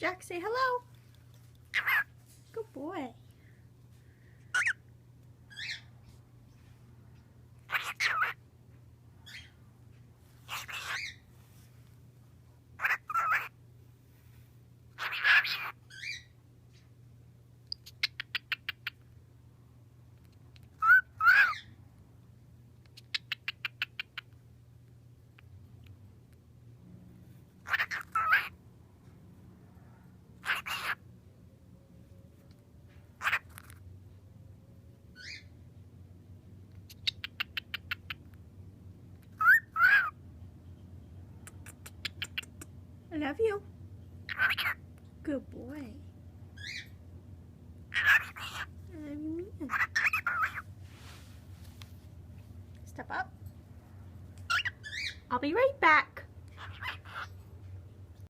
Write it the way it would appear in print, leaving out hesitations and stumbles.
Jack, say hello. Good boy. I love you. Good boy. I love you, man. Step up. I'll be right back.